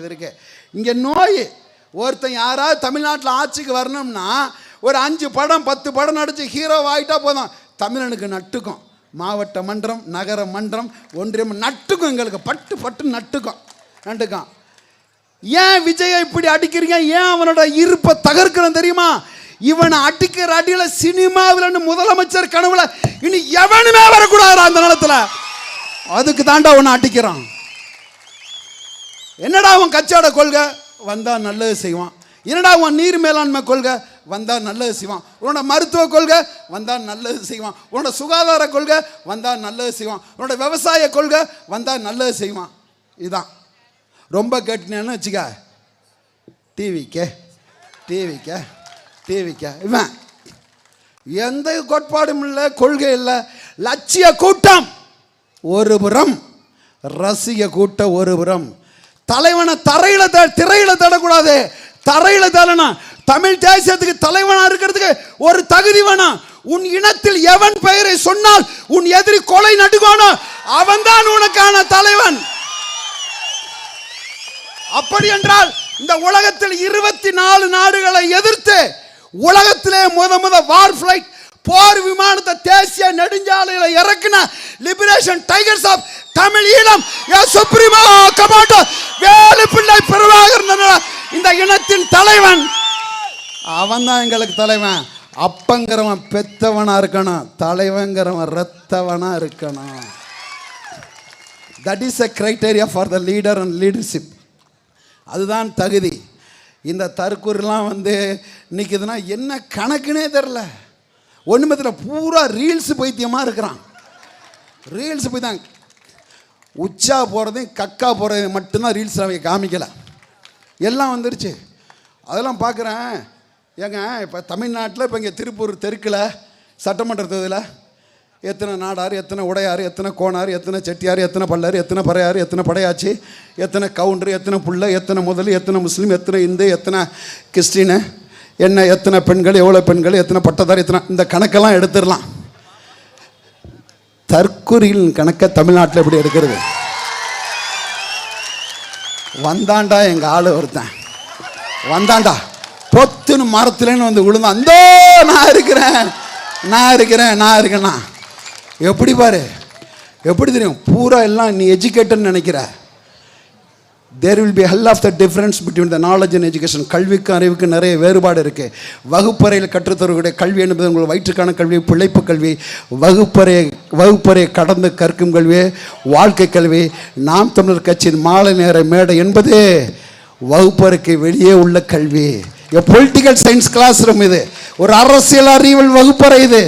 இருக்கு. இங்கே நோய் ஒருத்தன் யாராவது தமிழ்நாட்டில் ஆட்சிக்கு வரணும்னா ஒரு 5 படம் 10 படம் நடிச்சு ஹீரோ ஆகிட்டா போதும், தமிழனுக்கு நட்டுக்கும். மாவட்ட மன்றம், நகர மன்றம், ஒன்றியம் நட்டுக்கும், எங்களுக்கு பட்டு பட்டு நட்டுக்கும். ஏன் விஜயை இப்படி அடிக்கிறீங்க? ஏன் அவனோட இருப்பை தகர்க்கிறோம் தெரியுமா? இவனை அடிக்கிற அடியில் சினிமாவில் முதலமைச்சர் கனவுல இனி எவனுமே வரக்கூடாது அந்த நிலத்தில். அதுக்கு தாண்டா அவனை அடிக்கிறான். என்னடா அவன் கச்சோட கொள்கை? வந்தால் நல்லது செய்வான். என்னடா அவன் நீர் மேலாண்மை கொள்கை? வந்தால் நல்லது செய்வான். உன்னோட மருத்துவ கொள்கை? வந்தால் நல்லது செய்வான். உன்னோட சுகாதார கொள்கை? வந்தால் நல்லது செய்வான். உன்னோட விவசாய கொள்கை? வந்தால் நல்லது செய்வான். இதுதான். ரொம்ப கேட்டுனேன்னு வச்சுக்க, டிவிக்க இவன் எந்த கோட்பாடும் இல்லை, கொள்கை இல்லை. லட்சிய கூட்டம் ஒரு புறம், ரசிக கூட்டம் ஒரு புறம். தலைவனை திரையில தடக்கூடாது, தரையில தரணும். தமிழ் தேசியத்துக்கு தலைவனா இருக்கிறதுக்கு ஒரு தகுதி வேணும். உன் இனத்தில் எவன் பெயரை சொன்னால் உன் எதிரி கொலை நடுவானோ அவன்தான் உனக்கான தலைவன். அப்படி என்றால் இந்த உலகத்தில் 24 நாடுகளை எதிர்த்து உலகத்திலே முத வார் ஃபிளைட் போர் விமானத்தை தேசிய நெடுஞ்சாலையில இறக்கின liberation tigers of Tamil Eelam supremo commando Velupillai Prabhakaran இந்த இனத்தின் தலைவன். அவன் தான் எங்களுக்கு தலைவன். அப்பங்கிறவன் பெத்தவனா இருக்கணும், தலைவங்கிறவன் ரத்தவனா இருக்கணும். That is a criteria for the leader and leadership. அதுதான் தகுதி. இந்த தற்கூரெலாம் நிற்குதுன்னா என்ன கணக்குனே தெரில. ஒன்றுமே தெரியல. பூரா ரீல்ஸு பைத்தியமாக இருக்கிறான். ரீல்ஸு பைத்தியம். உச்சா போகிறதையும் கக்கா போகிறதையும் மட்டும்தான் ரீல்ஸில் அவங்க காமிக்கலை. எல்லாம் வந்துருச்சு. அதெல்லாம் பார்க்குறேன். ஏங்க இப்போ தமிழ்நாட்டில் இப்போ இங்கே திருப்பூர் தெருக்கில் சட்டமன்ற தொகுதியில் எத்தனை நாடார், எத்தனை உடையார், எத்தனை கோணார், எத்தனை செட்டியார், எத்தனை பல்லர், எத்தனை பறையார், எத்தனை படையாச்சி, எத்தனை கவுண்டர், எத்தனை புள்ள, எத்தனை முதலி, எத்தனை முஸ்லீம், எத்தனை இந்து, எத்தனை கிறிஸ்டினு, என்ன எத்தனை பெண்கள், எவ்வளோ பெண்கள், எத்தனை பட்டதார், எத்தனை, இந்த கணக்கெல்லாம் எடுத்துடலாம். தற்கொலையின் கணக்கை தமிழ்நாட்டில் எப்படி எடுக்கிறது? வந்தாண்டா எங்கள் ஆள் ஒருத்தன் வந்தாண்டா பொத்துன்னு மரத்துலன்னு விழுந்தான். அந்த நான் இருக்கேன்னா எப்படி பாரு, எப்படி தெரியும்? பூரா எல்லாம் நீ எஜுகேட்டட்னு நினைக்கிற. There will be hell of the difference between the knowledge and education. கல்விக்கும் அறிவுக்கும் நிறைய வேறுபாடு இருக்குது. வகுப்பறையில் கற்றுத்தரக்கூடிய கல்வி என்பது உங்கள் வயிற்றுக்கான கல்வி, பிழைப்பு கல்வி. வகுப்பறையை கடந்து கற்கும் கல்வி வாழ்க்கை கல்வி. நாம் தமிழர் கட்சியின் மாலை நேர மேடை என்பது வகுப்பறைக்கு வெளியே உள்ள கல்வி. பொலிட்டிக்கல் சயின்ஸ் கிளாஸ் ரூம் இது. ஒரு அரசியல் அறிவியல் வகுப்பறை இது.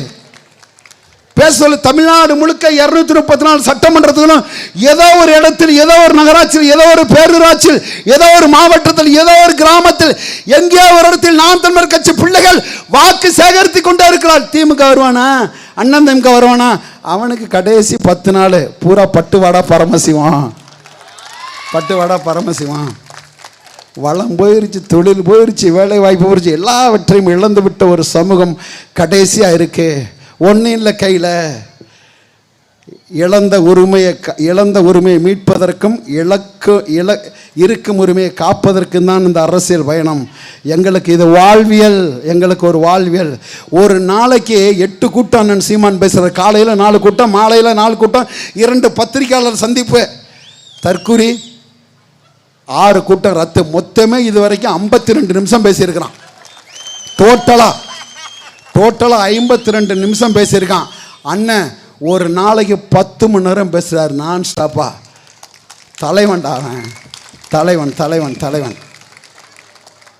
பேசல தமிழ்நாடு முழுக்க 234 சட்டமன்றத்திலும் ஏதோ ஒரு இடத்தில், ஏதோ ஒரு நகராட்சியில், ஏதோ ஒரு பேரூராட்சியில், ஏதோ ஒரு மாவட்டத்தில், ஏதோ ஒரு கிராமத்தில், எங்கேயோ ஒரு இடத்தில் நாம் தமிழர் கட்சி பிள்ளைகள் வாக்கு சேகரித்து கொண்டே இருக்கிறார். திமுக வருவானா, அண்ணன் திமுக வருவானா, அவனுக்கு கடைசி 10 நாள் பூரா பட்டுவாடா பரமசிவம். வளம் போயிருச்சு, தொழில் போயிருச்சு, வேலை வாய்ப்பு போயிருச்சு, எல்லாவற்றையும் இழந்து விட்ட ஒரு சமூகம் கடைசியாக இருக்கு. ஒன்றும் இல்லை கையில். இழந்த உரிமையை மீட்பதற்கும் இருக்கும் உரிமையை காப்பதற்கும் தான் இந்த அரசியல் பயணம். எங்களுக்கு இது வாழ்வியல். எங்களுக்கு ஒரு வாழ்வியல். ஒரு நாளைக்கு 8 கூட்டம் அண்ணன் சீமான் பேசுகிற. காலையில் 4 கூட்டம், மாலையில் 4 கூட்டம், 2 பத்திரிகையாளர் சந்திப்பு. தற்கூரி 6 கூட்டம் ரத்து. மொத்தமே இது வரைக்கும் 52 நிமிஷம் பேசியிருக்கிறான். டோட்டலாக 52 நிமிஷம் பேசியிருக்கான். அண்ணன் ஒரு நாளைக்கு 10 மணி நேரம் பேசுகிறார் நான் ஸ்டாப்பா. தலைவன்டா தலைவன்.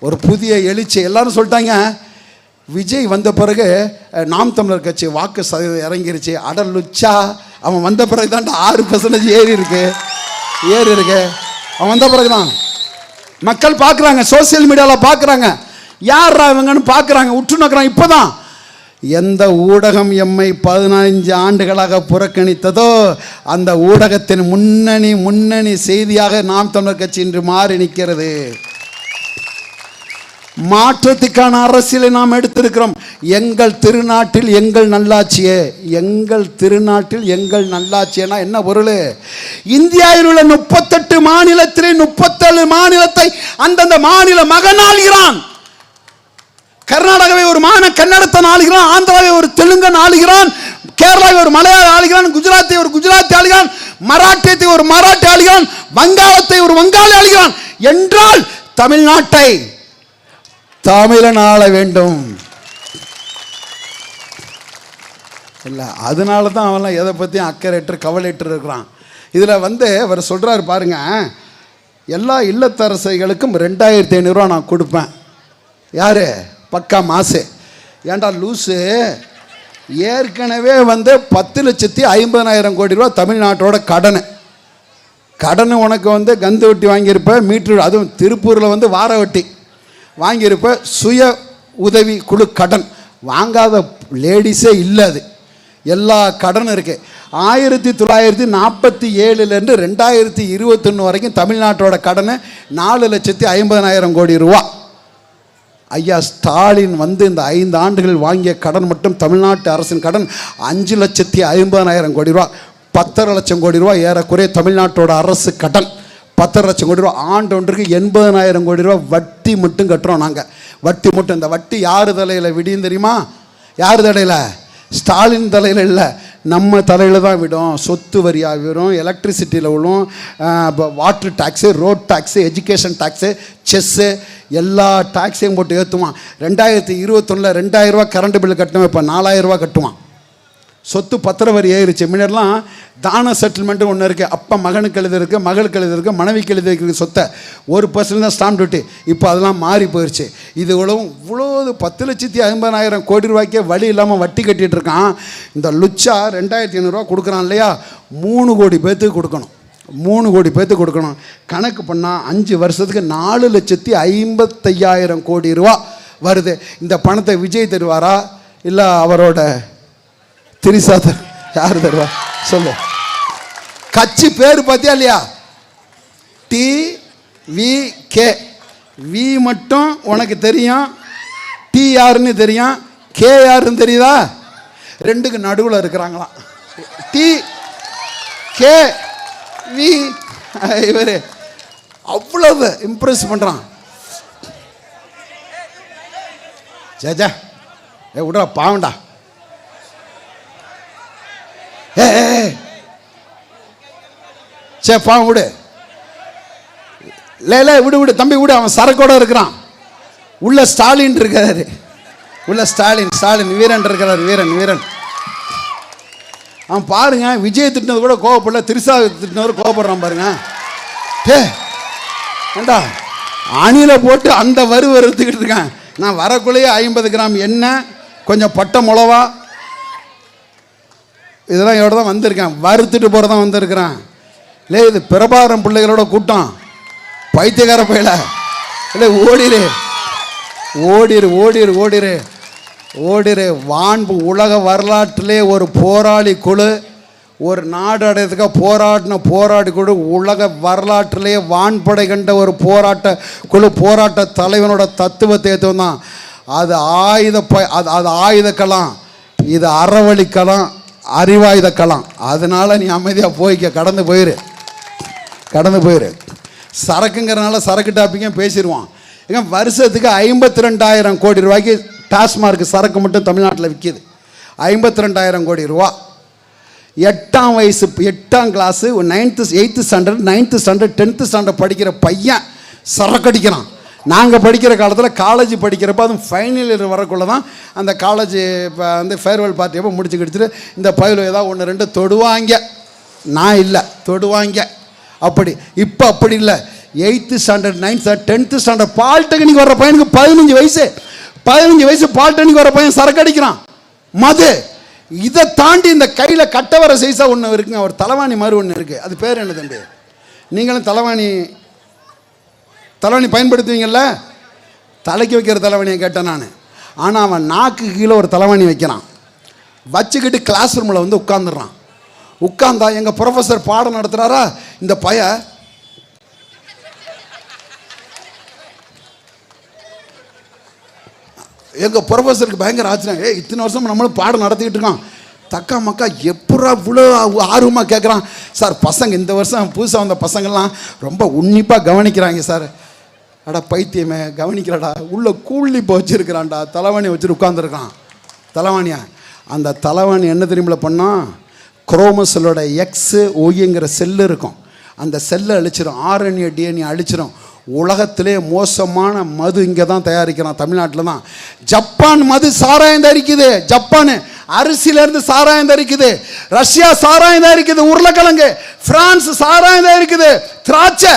ஒரு புதிய எழுச்சி. எல்லாரும் சொல்லிட்டாங்க விஜய் வந்த பிறகு நாம் தமிழர் கட்சி வாக்கு சதவீதம் இறங்கிருச்சு. அடலுச்சா, அவன் வந்த பிறகு தான்டா 6% ஏறி இருக்கு. அவன் வந்த பிறகுதான் மக்கள் பார்க்குறாங்க, சோசியல் மீடியாவில் பார்க்குறாங்க, யாரா இவங்கன்னு பார்க்குறாங்க, உற்று நோக்குறாங்க. இப்போதான் எந்த ஊடகம் எம்மை 15 ஆண்டுகளாக புறக்கணித்ததோ அந்த ஊடகத்தின் முன்னணி செய்தியாக நாம் தமிழர் கட்சி இன்று மாறி நிற்கிறது. மாற்றத்துக்கான அரசியலை நாம் எடுத்திருக்கிறோம். எங்கள் திருநாட்டில் எங்கள் நல்லாட்சியே, எங்கள் திருநாட்டில் எங்கள் நல்லாட்சியனா என்ன பொருள்? இந்தியாவில் உள்ள 38 மாநிலத்திலே 37 மாநிலத்தை அந்தந்த மாநில மகன் ஆளுகிறான். கர்நாடகாவை ஒரு கன்னடத்தை ஆளுகிறான், ஆந்திராவை ஒரு தெலுங்கன் ஆளுகிறான், கேரளாவை ஒரு மலையாள ஆளுகிறான், குஜராத்தை ஒரு குஜராத்தி ஆளுகிறான், மராட்டியத்தை ஒரு மராட்டி ஆளுகிறான், வங்காளத்தை ஒரு வங்காளி ஆளுகிறான். என்றால் தமிழ்நாட்டை தமிழன் ஆள வேண்டும் இல்லை. அதனால தான் அவன்லாம் எதை பற்றியும் அக்கறையற்று கவலையற்று இருக்கிறான். இதில் அவர் சொல்கிறார் பாருங்க, எல்லா இல்லத்தரசைகளுக்கும் 2500 நான் கொடுப்பேன். யார்? பக்கா மாசு. ஏண்டா லூஸு, ஏற்கனவே 10,50,000 கோடி ரூபா தமிழ்நாட்டோட கடன் உனக்கு கந்து வட்டி வாங்கியிருப்ப, மீட்ரு, அதுவும் திருப்பூரில் வார வட்டி வாங்கியிருப்ப. சுய உதவி குழு கடன் வாங்காத லேடிஸே இல்லை. அது எல்லா கடனும் இருக்கு. 1947லேருந்து 2021 வரைக்கும் தமிழ்நாட்டோட கடன் 4,50,000 கோடி ரூபா. ஐயா ஸ்டாலின் இந்த 5 ஆண்டுகள் வாங்கிய கடன் மட்டும் தமிழ்நாட்டு அரசின் கடன் 5,50,000 கோடி ரூபா. 10 லட்சம் கோடி ரூபா ஏறக்குறைய தமிழ்நாட்டோட அரசு கடன். 10 லட்சம் கோடி ரூபா. ஆண்டு ஒன்றுக்கு 80,000 கோடி ரூபா வட்டி மட்டும் கட்டுறோம் நாங்கள். வட்டி மட்டும். இந்த வட்டி யார் தலையில் விடியும் தெரியுமா? யார் தலையில்? ஸ்டாலின் தலையில் இல்லை, நம்ம தலையில் தான் விடும். சொத்து வரியாக விடும், எலக்ட்ரிசிட்டியில் விடும், water tax, road tax, education tax, chess, எல்லா டேக்ஸையும் போட்டு ஏற்றுவான். 2021 2000 ரூபா கரண்ட் பில் கட்டணும், இப்போ 4000 ரூபா கட்டுவான். சொத்து பத்திர வரி ஏறிச்சு. முன்னெல்லாம் தான செட்டில்மெண்ட்டு ஒன்று இருக்குது. அப்போ மகனுக்கு எழுதிருக்கு, மகளுக்கு எழுதிருக்கு, மனைவிக்கு எழுதிருக்கு சொத்தை 1% தான் ஸ்டாம்ப் டியூட்டி. இப்போ அதெல்லாம் மாறி போயிடுச்சு. இது இவ்வளோ 10,50,000 கோடி ரூபாய்க்கே வழி இல்லாமல் வட்டி கட்டிகிட்டு இருக்கான். இந்த லுச்சா 2500 ரூபா கொடுக்குறான் இல்லையா, 3 கோடி பேர்த்துக்கு கொடுக்கணும். 3 கோடி பேர்த்துக்கு கொடுக்கணும். கணக்கு பண்ணால் 5 வருஷத்துக்கு 4,55,000 கோடி ரூபா வருது. இந்த பணத்தை விஜய் தருவாரா இல்லை அவரோட திரிசா யார் தருவா சொல்லு? கட்சி பேர் பார்த்தியா இல்லையா? TVK. வி மட்டும் உனக்கு தெரியும், டி யாருன்னு தெரியும், கே யாருன்னு தெரியுதா? 2க்கு நடுவில் இருக்கிறாங்களாம். TKV. இவர் அவ்வளவு இம்ப்ரெஸ் பண்ணுறான். ஜா விட்றா பாவண்டா. சே பாவம் விடு, விடு தம்பி விடு. அவன் சரக்கோட இருக்கிறான். உள்ள ஸ்டாலின் இருக்காரு, உள்ள ஸ்டாலின் வீரன் இருக்கிறார். வீரன் அவன் பாருங்க, விஜய் திட்டினது கூட கோவப்படல, திரிசா திட்டினவர் கோவப்படுறான் பாருங்க. ஏண்டா அணில போட்டு அந்த வறுத்துக்கிட்டு இருக்கான். நான் வரக்குள்ளேயே 50 கிராம் எண்ணெய், கொஞ்சம் பட்டை மிளவா, இதெல்லாம் இதோட தான் வந்திருக்கேன். வறுத்துட்டு போகிறதான் வந்திருக்கிறேன். இல்லை இது பிரபாகரன் பிள்ளைகளோட கூட்டம், பைத்தியக்கார பையல. இல்லை ஓடிரு. வான்பு உலக வரலாற்றிலே ஒரு போராளி குழு, ஒரு நாடு அடையதுக்காக போராடி குழு, உலக வரலாற்றிலே வான்படை கண்ட ஒரு போராட்ட தலைவனோட தத்துவத்தை ஏற்றுவந்தான். அது ஆயுதக்கலாம், இது அறவழிக்கலாம், அறிவாயுதக்கலாம். அதனால நீ அமைதியாக போய்க்க, கடந்து போயிரு. சரக்குங்கிறனால சரக்கு டாப்பிக்கும் பேசிடுவான். ஏங்க வருஷத்துக்கு 52,000 கோடி ரூபாய்க்கு டாஸ்மார்க் சரக்கு மட்டும் தமிழ்நாட்டில் விற்கிது. 52,000 கோடி ரூபா. 8ஆம் class 8th standard 9th standard 10th standard படிக்கிற பையன் சரக்கு அடிக்கிறான். நாங்கள் படிக்கிற காலத்தில் காலேஜ் படிக்கிறப்ப அதுவும் ஃபைனல் இயர் வரக்குள்ளே தான் அந்த காலேஜ் இப்போ ஃபேர்வெல் பார்ட்டி அப்போ முடிச்சு கிடிச்சிட்டு இந்த பயில ஏதாவது 1-2 தொடுவாங்க. நான் இல்லை, தொடுவாங்க. அப்படி இப்போ அப்படி இல்லை. 8th standard 9th standard 10th standard polytechnic வர பையனுக்கு 15 வயசு பாலிடெக்னிக் வர பையன் சரக்கு அடிக்கிறான். மது. இதை தாண்டி இந்த கையில் கட்ட வர சைஸாக ஒன்று இருக்குங்க, ஒரு தலைவாணி மாதிரி ஒன்று இருக்குது. அது பேர் என்ன தம்பி? நீங்களும் தலைவாணி பயன்படுத்துவீங்கள்ல? தலைக்கு வைக்கிற தலைவாணியை கேட்டேன் நான். ஆனால் அவன் நாக்கு கீழே ஒரு தலைவாணி வைக்கிறான், வச்சுக்கிட்டு கிளாஸ் ரூமில் உட்காந்துடுறான். உட்காந்தா எங்கள் ப்ரொஃபஸர் பாடம் நடத்துகிறாரா, இந்த எங்கள் ப்ரொஃபஸருக்கு பயங்கர ஆச்சரியம். இத்தனை வருஷம் நம்மளும் பாடம் நடத்திக்கிட்டு இருக்கோம், தக்கா மக்கா எப்படா இவ்வளோ ஆர்வமாக கேட்குறான் சார். பசங்க இந்த வருஷம் புதுசாக வந்த பசங்கள்லாம் ரொம்ப உன்னிப்பாக கவனிக்கிறாங்க சார். அடா பைத்தியமே, கவனிக்கிறடா, உள்ளே கூலிப்போ வச்சுருக்கிறான்டா, தலைவாணி வச்சுட்டு உட்காந்துருக்கான். தலைவாணியா, அந்த தலைவாணி என்ன தெரியுமில்ல பண்ணால், குரோமோசோலோட எக்ஸு ஒய்ங்கிற செல்லு இருக்கும், அந்த செல்லை அழிச்சிடும், ஆர்என்ஏ டிஎன்ஏ அழிச்சிடும். உலகத்திலே மோசமான மது இங்கே தான் தயாரிக்கிறான், தமிழ்நாட்டில் தான். ஜப்பான் மது சாராயம் தயாரிக்குது, ஜப்பானு அரிசியிலேருந்து சாராயம் தயாரிக்குது, ரஷ்யா சாராயம் தயாரிக்குது, உருளைக்கிழங்கு, பிரான்ஸ் சாராயம் தயாரிக்குது, திராட்சை.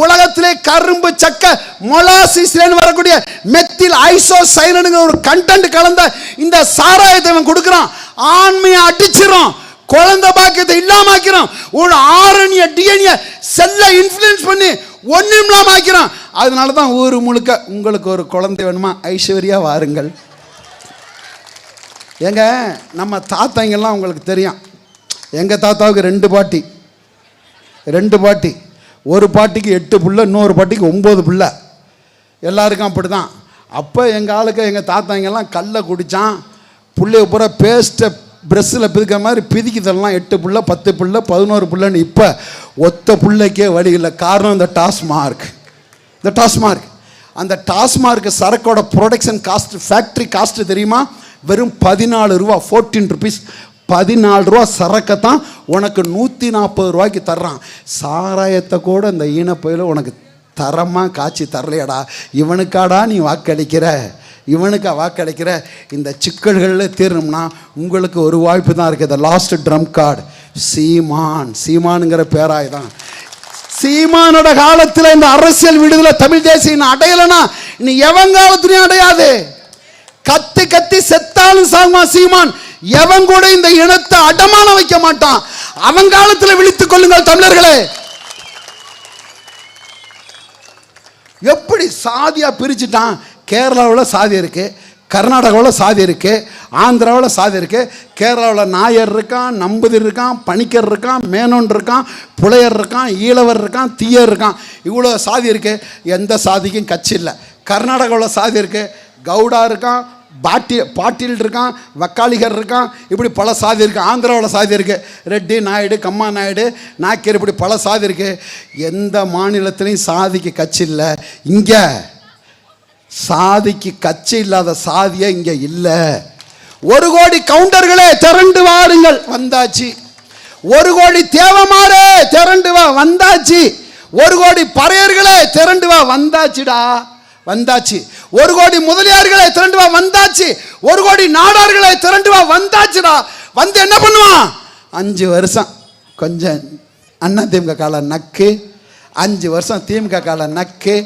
உலகத்திலே கரும்பு சக்க மொலாசிஸ்லேன்னு வரக்கூடிய மெத்தில் ஐசோசைனனுங்கிற ஒரு கண்டென்ட் கலந்த இந்த சாராயத்தை அவன் கொடுக்குறான். ஆண்மையை அடிச்சிடும், குழந்தை பாக்கியத்தை இல்லாமக்கிறோம், ஒரு ஆர்என்ஏ டிஎன்ஏ செல்லை இன்ஃப்ளூயன்ஸ் பண்ணி ஒன்றும் இல்லாமல் ஆக்கிறோம். அதனால தான் ஊர் முழுக்க உங்களுக்கு ஒரு குழந்தை வேணுமா, ஐஸ்வர்யா வாருங்கள். ஏங்க நம்ம தாத்தாங்கெல்லாம் உங்களுக்கு தெரியும், எங்கள் தாத்தாவுக்கு 2 பாட்டி, ஒரு பாட்டிக்கு 8 பிள்ளை, இன்னொரு பாட்டிக்கு 9 பிள்ளை, எல்லாருக்கும் அப்படி தான். அப்போ எங்கள் ஆளுக்கு எங்கள் தாத்தாங்கெல்லாம் கல்லை குடித்தான், பிள்ளைய பூரா பேஸ்ட்டை ப்ரெஷ்ஷில் பிதிக்கிற மாதிரி பிதிக்குதெல்லாம் 8 பிள்ளை 10 பிள்ளை 11 பிள்ளைன்னு. இப்போ ஒத்த பிள்ளைக்கே வழி இல்லை. காரணம் இந்த டாஸ்மார்க். அந்த டாஸ்மார்க் சரக்கோட ப்ரொடக்ஷன் காஸ்ட், ஃபேக்ட்ரி காஸ்ட்டு தெரியுமா? வெறும் 14 ரூபா, 14 ருபீஸ். 14 ரூபா சரக்கத்தான் உனக்கு 140 ரூபாய்க்கு தர்றான். சாராயத்தை கூட இந்த ஈனப்பையில் உனக்கு தரமாக காய்ச்சி தரலையடா. இவனுக்காடா நீ வாக்களிக்கிற? இந்த சிக்கல்களில் தீரணும்னா உங்களுக்கு ஒரு வாய்ப்பு தான் இருக்குது. த லாஸ்ட் ட்ரம் கார்டு சீமானுங்கிற பேராய் தான். சீமானோட காலத்தில் இந்த அரசியல் விடுதலை தமிழ் தேசியம் அடையலைன்னா இனி எவன் காலத்திலையும் அடையாது. கத்தி கத்தி செத்தாலும் சாகுமா சீமான். எவன் கூட இந்த இனத்தை அடமான வைக்க மாட்டான். அவன் காலத்தில் விழித்துக் கொள்ளுங்கள் தமிழர்களே. எப்படி சாதியா பிரிச்சுட்டான். கேரளாவில் சாதி இருக்கு, கர்நாடகாவில் சாதி இருக்கு, ஆந்திராவில் சாதி இருக்கு. கேரளாவில் நாயர் இருக்கான், நம்பூதிரி இருக்கான், பணிக்கர் இருக்கான், மேனோன் இருக்கான், புலையர் இருக்கான், ஈழவர் இருக்கான், தீயர் இருக்கான். இவ்வளோ சாதி இருக்கு. எந்த சாதிக்கும் கட்சி இல்லை. கர்நாடகாவில் சாதி இருக்கு, கவுடா இருக்கான், பாட்டில் இருக்கான், வக்காளிகர் இருக்கான், இப்படி பல சாதி இருக்குது. ஆந்திராவில் சாதி இருக்குது, ரெட்டி, நாயுடு, கம்மா நாயுடு, நாயக்கர், இப்படி பல சாதி இருக்குது. எந்த மாநிலத்திலையும் சாதிக்கு கட்சி இல்லை. இங்கே சாதிக்கு கட்சி இல்லாத சாதியே இங்கே இல்லை. 1 கோடி கவுண்டர்களே திரண்டு வாருங்கள், வந்தாச்சு. 1 கோடி தேவமாரே திரண்டு வா, வந்தாச்சு. 1 கோடி பறையர்களே திரண்டு வா, வந்தாச்சுடா, வந்தாச்சு. 1 கோடி முதலியார்களை திரண்டு வா, வந்தாச்சு. 1 கோடி நாடார்களை திரண்டு வா, வந்தாச்சுடா. வந்து என்ன பண்ணுவான்? 5 வருஷம் கொஞ்சம் அண்ணா திமுக கால நக்கு, 5 வருஷம் திமுக கால நக்கு.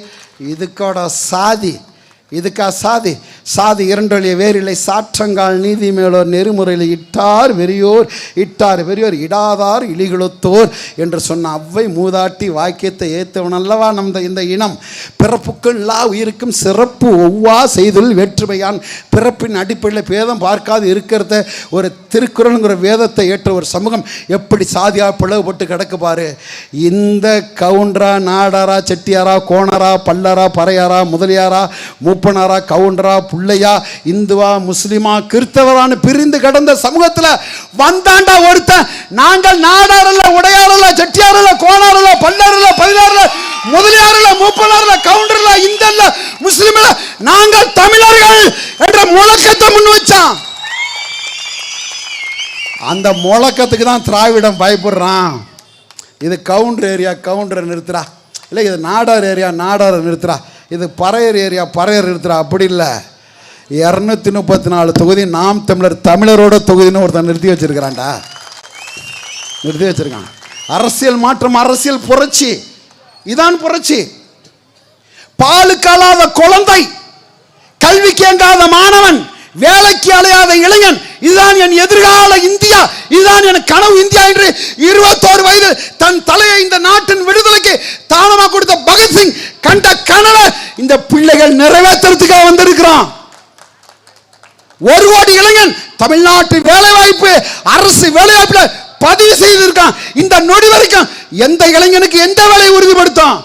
இதுக்கோட சாதி, இதுக்கா சாதி? சாதி 2 வழிய வேறில்லை, சாற்றங்கால் நீதி மேலோர் நெறிமுறையில் இட்டார் வெறியோர் இடாதார் இழிகுலத்தோர் என்று சொன்ன அவ்வை மூதாட்டி வாக்கியத்தை ஏற்றவன் அல்லவா இந்த இனம். பிறப்புக்கும் எல்லா உயிருக்கும் சிறப்பு ஒவ்வா செய்துள் வேற்றுமையான். பிறப்பின் அடிப்படையில் பேதம் பார்க்காது இருக்கிறத ஒரு திருக்குறளுங்கிற வேதத்தை ஏற்ற ஒரு சமூகம் எப்படி சாதியாக பிளவுபட்டு கிடக்கு பாரு. இந்த கவுண்டரா, நாடாரா, செட்டியாரா, கோணரா, பல்லரா, பறையாரா, முதலியாரா, மூப்பனாரா, கவுண்டரா, புள்ளையா, இந்துவா, முஸ்லிமா, கிறிஸ்தவரான பிரிந்து கடந்த சமூகத்தில் வந்தாண்டா ஒருத்தன். நாங்கள் நாடாரல்ல, உடையாரல்ல, செட்டியாரல்ல, கோணாரல்ல, பல்லரல்ல, பதினாறுல, முதலியாரல்ல, மூப்பனாரல்ல, கவுண்டர்ல, இந்தல்ல, முஸ்லிம்ல, நாங்கள் தமிழர்கள் என்ற முழக்கத்தை முன் வச்சான். அந்த முழக்கத்துக்கு தான் திராவிடம் பயப்படுறான். இது கவுண்டர் ஏரியா, கவுண்டரை நிறுத்துறா, இல்லை இது நாடார் ஏரியா, நாடாரை நிறுத்துறா, இது பறையர் ஏரியா, பறையர் நிறுத்துறா. அப்படி இல்லை. 234 தொகுதி நாம் தமிழரோட தொகுதின்னு ஒருத்தன் நிறுத்தி வச்சிருக்கிறான்டா, நிறுத்தி வச்சிருக்கான். அரசியல் மாற்றம், அரசியல் புரட்சி, இதான் புரட்சி. பாலுக்கு அழாத குழந்தை, கல்விக்கு எங்காத மாணவன், வேலைக்கு அலையாத இளைஞன், இதுதான் என் எதிர்கால இந்தியா, இதுதான் என் கனவு இந்தியா என்று 21 வயது தன் தலையை இந்த நாட்டின் விடுதலைக்கு தானமாக கொடுத்த பகத்சிங் கண்ட கனவை இந்த பிள்ளைகள் நிறைவேற்றுறதுக்காக வந்திருக்கிறான். 1 கோடி இளைஞன் தமிழ்நாட்டு வேலைவாய்ப்பு, அரசு வேலைவாய்ப்புல பதிவு செய்திருக்கான். இந்த நொடி வரைக்கும் எந்த இளைஞனுக்கு எந்த வேலையை உறுதிப்படுத்தும்?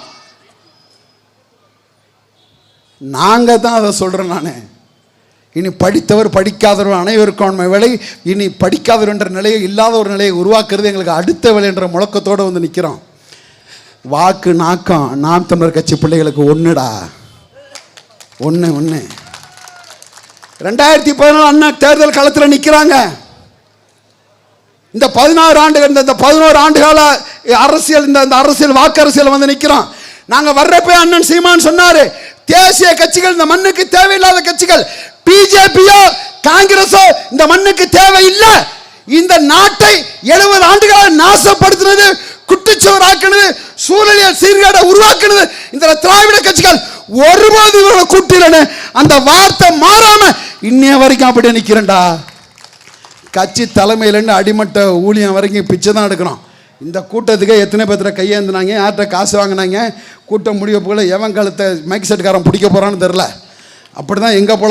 நாங்க தான் அதை சொல்றேன். இனி படித்தவர் படிக்காதவர் அனைவருக்கான வேலை. இனி படிக்காதவர் என்ற நிலையை இல்லாத ஒரு நிலையை உருவாக்குறது எங்களுக்கு அடுத்த வேலை என்ற முழக்கத்தோடு வந்து நிற்கிறோம். வாக்கு நாக்கம் நாம் தமிழர் கட்சி பிள்ளைகளுக்கு ஒன்றுடா, ஒன்று 2014 அண்ணா தேர்தல் களத்தில் நிற்கிறாங்க. இந்த 11 ஆண்டுகள் இந்த 11 ஆண்டுகால அரசியல் இந்த அரசியல் வாக்கு அரசியல் வந்து நிற்கிறோம். நாங்கள் வர்றப்ப அண்ணன் சீமான் சொன்னாரு, தேசிய கட்சிகள் இந்த மண்ணுக்கு தேவையில்லாத கட்சிகள், பிஜேபியோ காங்கிரஸோ இந்த மண்ணுக்கு தேவையில்லை. இந்த நாட்டை 70 ஆண்டுகளாக நாசப்படுத்தினது, குட்டிச்சுவராக்கினது, சூழலியல் சீர்கேடை உருவாக்குனது இந்த திராவிட கட்சிகள். ஒருபோது இவர்களை கூட்டிலன்னு அந்த வார்த்தை மாறாம இன்னைய வரைக்கும் அப்படியே நிற்கிறேன்டா. கட்சி தலைமையிலேருந்து அடிமட்ட ஊழியம் வரைக்கும் பிச்சை தான் எடுக்கிறோம். இந்த கூட்டத்துக்கு எத்தனை பேர்த்த கையேந்தினாங்க, யார்கிட்ட காசு வாங்கினாங்க, கூட்டம் முடிய போல எவன் காலத்தை மைக் செட்டுக்காரன் பிடிக்க போகிறான்னு தெரில. அப்படி தான் எங்கள்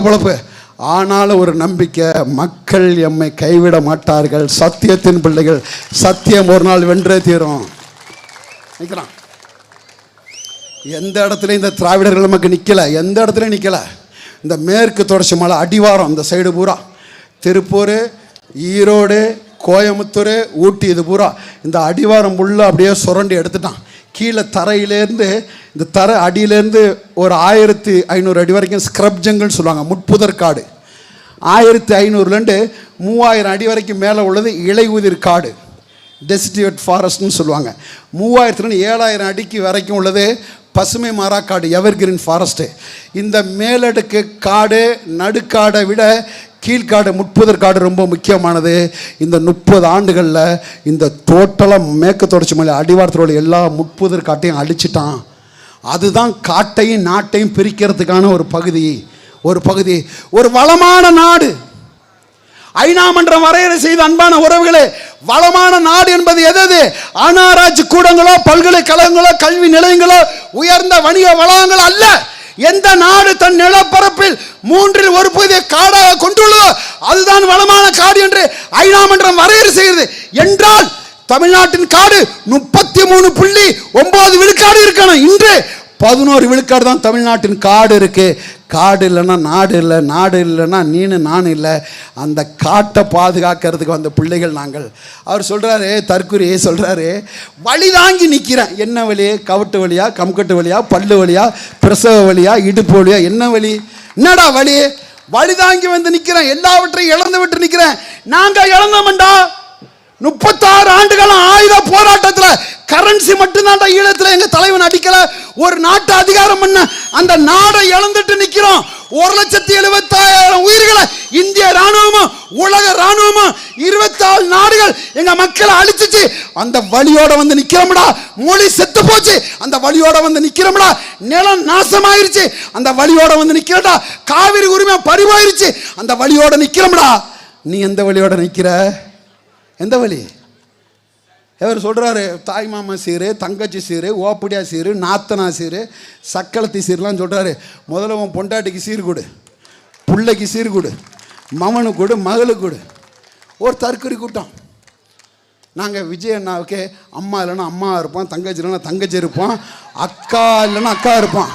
பொழப்பு. ஆனாலும் ஒரு நம்பிக்கை, மக்கள் எம்மை கைவிட மாட்டார்கள். சத்தியத்தின் பிள்ளைகள், சத்தியம் ஒரு நாள் வென்றே தீரும். நிற்கிறான். எந்த இடத்துலையும் இந்த திராவிடர்கள் நமக்கு நிற்கலை, எந்த இடத்துலையும் நிற்கலை. இந்த மேற்கு தொடர்ச்சி மலை அடிவாரம் இந்த சைடு பூரா, திருப்பூர், ஈரோடு, கோயம்புத்தூர், ஊட்டி, இது பூரா இந்த அடிவாரம் ஃபுல்லாக அப்படியே சுரண்டி எடுத்துட்டான். கீழே தரையிலேருந்து இந்த தரை அடியிலேருந்து ஒரு 1500 அடி வரைக்கும் ஸ்க்ரப் ஜங்கல்னு சொல்லுவாங்க, முட்புதர் காடு. 1500லேருந்து 3000 அடி வரைக்கும் மேலே உள்ளது இலையுதிர் காடு, டெசிடியூட் ஃபாரஸ்ட்னு சொல்லுவாங்க. 3000லேருந்து 7000 அடிக்கு வரைக்கும் உள்ளது பசுமை மராக்காடு, எவர்கிரீன் ஃபாரஸ்ட்டு. இந்த மேலடுக்கு காடு நடுக்காடை விட கீழ்காடு முட்புதர் காடு ரொம்ப முக்கியமானது. இந்த 30 ஆண்டுகளில் இந்த டோட்டலாக மேற்கு தொடர்ச்சி மலை அடிவாரத்தில் உள்ள எல்லா முட்புதர் காட்டையும் அழிச்சிட்டான். அதுதான் காட்டையும் நாட்டையும் பிரிக்கிறதுக்கான ஒரு பகுதி. ஒரு வளமான நாடு. ஐநா மன்றம் வரையறை செய்த அன்பான உறவுகளே, வளமான நாடு என்பது எது? அனாராய்ச்சி கூடங்களோ, பல்கலைக்கழகங்களோ, கல்வி நிலையங்களோ, உயர்ந்த வணிக வளங்களோ அல்ல. எந்த நாடு தன் நிலப்பரப்பில் 3இல் 1 பகுதியை காடாக கொண்டுள்ளதோ அதுதான் வளமான காடு என்று ஐநா மன்றம் வரையறை செய்கிறது. என்றால் தமிழ்நாட்டின் காடு 33.9 விழுக்காடு இருக்கணும். இன்று 11 விழுக்காடு தான் தமிழ்நாட்டின் காடு இருக்கு. காடு இல்லைன்னா நாடு இல்லை, நாடு இல்லைன்னா நீனு நான் இல்லை. அந்த காட்டை பாதுகாக்கிறதுக்கு வந்த பிள்ளைகள் நாங்கள். அவர் சொல்கிறாரு, தற்குறி சொல்கிறாரு, வழி தாங்கி நிற்கிறேன். என்ன வழி? கவுட்டு வழியா, கம்கட்டு வழியா, பல்லு வழியா, பிரசவ வழியா, இடுப்பு வழியா, என்ன வழி? என்னடா வழி? வழி தாங்கி வந்து நிற்கிறேன். எல்லாவற்றையும் இழந்து விட்டு நிற்கிறேன். நாங்கள் இழந்தோம்டா. 36 ஆண்டுகளும் ஆயுத போராட்டத்தில் கரன்சி மட்டும்தான்டா ஈழத்தில் எங்க தலைவன் அடிக்கல. ஒரு நாட்டை அதிகாரம் பண்ண அந்த நாடை இழந்துட்டு நிற்கிறோம். 1,70,000 உயிர்களை இந்திய ராணுவமும் உலக ராணுவமும் 24 நாடுகள் எங்க மக்களை அழிச்சிச்சு. அந்த வழியோட வந்து நிக்கிறோம்டா. மொழி செத்து போச்சு, அந்த வழியோட வந்து நிக்கிறோம்டா. நிலம் நாசமாயிருச்சு, அந்த வழியோட வந்து நிக்கிறடா. காவிரி உரிமை பறிவாயிருச்சு, அந்த வழியோட நிக்கிறோம்டா. நீ எந்த வழியோட நிக்கிற? எந்த வழி? எவர் சொல்கிறாரு, தாய் மாமா சீரு, தங்கச்சி சீரு, ஓப்படியா சீரு, நாத்தனா சீரு, சக்களத்தி சீர்லாம் சொல்கிறாரு. முதல்ல உன் பொண்டாட்டிக்கு சீர் கொடு, பிள்ளைக்கு சீர் கொடு, மகனுக்கு கொடு, மகளுக்கு கொடு. ஒரு தற்கொலை கூட்டம். நாங்கள் விஜய் அண்ணாவுக்கு அம்மா இல்லைன்னா அம்மா இருப்போம், தங்கச்சி இல்லைன்னா தங்கச்சி இருப்போம், அக்கா இல்லைன்னா அக்கா இருப்போம்.